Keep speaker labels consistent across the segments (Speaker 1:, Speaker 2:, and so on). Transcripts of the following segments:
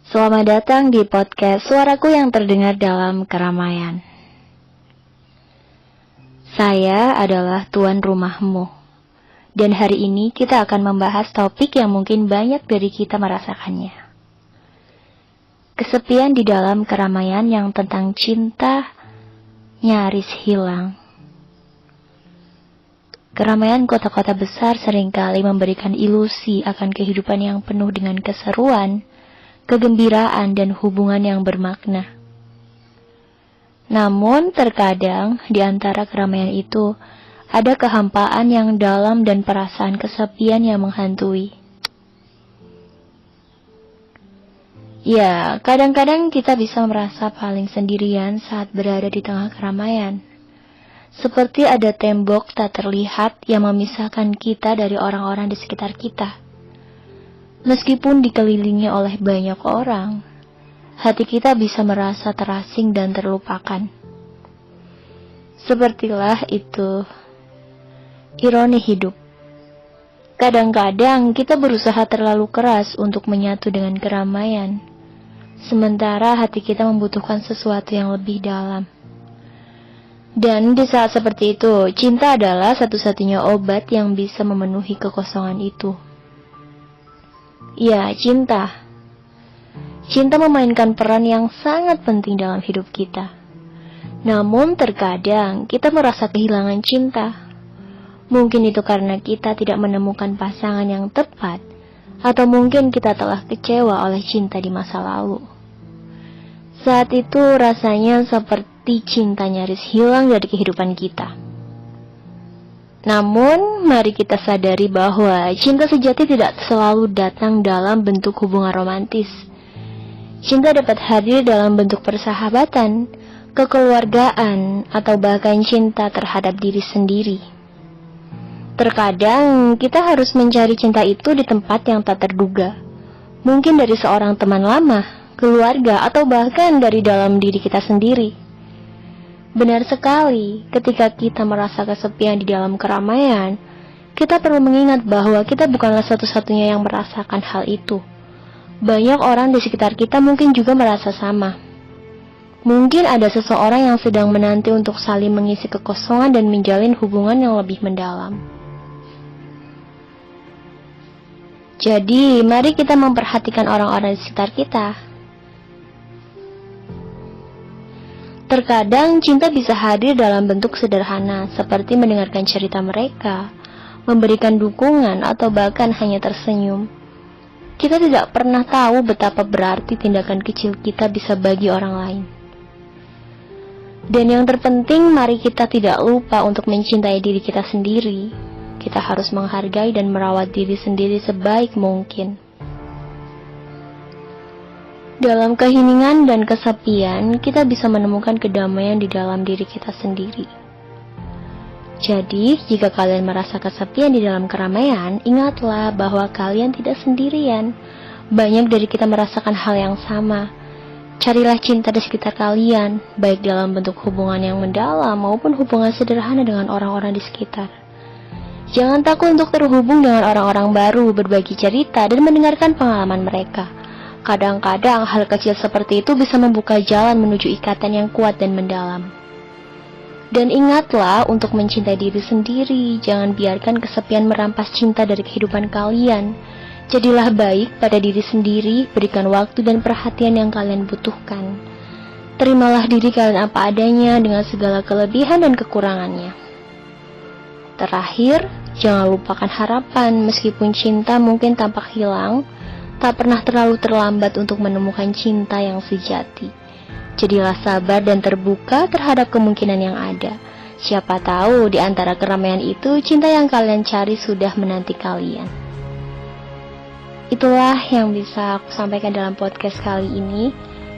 Speaker 1: Selamat datang di podcast Suaraku yang terdengar dalam keramaian. Saya adalah tuan rumahmu. Dan hari ini kita akan membahas topik yang mungkin banyak dari kita merasakannya. Kesepian di dalam keramaian yang tentang cinta nyaris hilang. Keramaian kota-kota besar seringkali memberikan ilusi akan kehidupan yang penuh dengan keseruan, kegembiraan, dan hubungan yang bermakna. Namun, terkadang di antara keramaian itu, ada kehampaan yang dalam dan perasaan kesepian yang menghantui. Ya, kadang-kadang kita bisa merasa paling sendirian saat berada di tengah keramaian. Seperti ada tembok tak terlihat yang memisahkan kita dari orang-orang di sekitar kita. Meskipun dikelilingi oleh banyak orang, hati kita bisa merasa terasing dan terlupakan. Sepertilah itu ironi hidup. Kadang-kadang kita berusaha terlalu keras untuk menyatu dengan keramaian, sementara hati kita membutuhkan sesuatu yang lebih dalam. Dan di saat seperti itu, cinta adalah satu-satunya obat yang bisa memenuhi kekosongan itu. Ya, cinta. Cinta memainkan peran yang sangat penting dalam hidup kita. Namun terkadang kita merasa kehilangan cinta. Mungkin itu karena kita tidak menemukan pasangan yang tepat, atau mungkin kita telah kecewa oleh cinta di masa lalu. Saat itu rasanya seperti cinta nyaris hilang dari kehidupan kita. Namun, mari kita sadari bahwa cinta sejati tidak selalu datang dalam bentuk hubungan romantis. Cinta dapat hadir dalam bentuk persahabatan, kekeluargaan, atau bahkan cinta terhadap diri sendiri. Terkadang, kita harus mencari cinta itu di tempat yang tak terduga. Mungkin dari seorang teman lama, keluarga, atau bahkan dari dalam diri kita sendiri. Benar sekali, ketika kita merasa kesepian di dalam keramaian, kita perlu mengingat bahwa kita bukanlah satu-satunya yang merasakan hal itu. Banyak orang di sekitar kita mungkin juga merasa sama. Mungkin ada seseorang yang sedang menanti untuk saling mengisi kekosongan dan menjalin hubungan yang lebih mendalam. Jadi, mari kita memperhatikan orang-orang di sekitar kita. Terkadang cinta bisa hadir dalam bentuk sederhana, seperti mendengarkan cerita mereka, memberikan dukungan, atau bahkan hanya tersenyum. Kita tidak pernah tahu betapa berarti tindakan kecil kita bisa bagi orang lain. Dan yang terpenting, mari kita tidak lupa untuk mencintai diri kita sendiri. Kita harus menghargai dan merawat diri sendiri sebaik mungkin. Dalam keheningan dan kesepian, kita bisa menemukan kedamaian di dalam diri kita sendiri. Jadi, jika kalian merasa kesepian di dalam keramaian, ingatlah bahwa kalian tidak sendirian. Banyak dari kita merasakan hal yang sama. Carilah cinta di sekitar kalian, baik dalam bentuk hubungan yang mendalam maupun hubungan sederhana dengan orang-orang di sekitar. Jangan takut untuk terhubung dengan orang-orang baru, berbagi cerita, dan mendengarkan pengalaman mereka. Kadang-kadang hal kecil seperti itu bisa membuka jalan menuju ikatan yang kuat dan mendalam. Dan ingatlah untuk mencintai diri sendiri, jangan biarkan kesepian merampas cinta dari kehidupan kalian. Jadilah baik pada diri sendiri, berikan waktu dan perhatian yang kalian butuhkan. Terimalah diri kalian apa adanya dengan segala kelebihan dan kekurangannya. Terakhir, jangan lupakan harapan, meskipun cinta mungkin tampak hilang, tak pernah terlalu terlambat untuk menemukan cinta yang sejati. Jadilah sabar dan terbuka terhadap kemungkinan yang ada. Siapa tahu di antara keramaian itu, cinta yang kalian cari sudah menanti kalian. Itulah yang bisa aku sampaikan dalam podcast kali ini.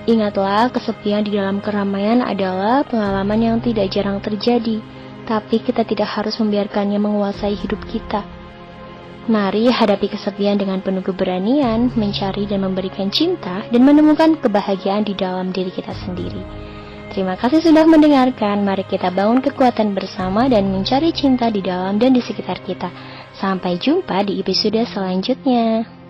Speaker 1: Ingatlah, kesepian di dalam keramaian adalah pengalaman yang tidak jarang terjadi, tapi kita tidak harus membiarkannya menguasai hidup kita. Mari hadapi kesepian dengan penuh keberanian, mencari dan memberikan cinta, dan menemukan kebahagiaan di dalam diri kita sendiri. Terima kasih sudah mendengarkan. Mari kita bangun kekuatan bersama dan mencari cinta di dalam dan di sekitar kita. Sampai jumpa di episode selanjutnya.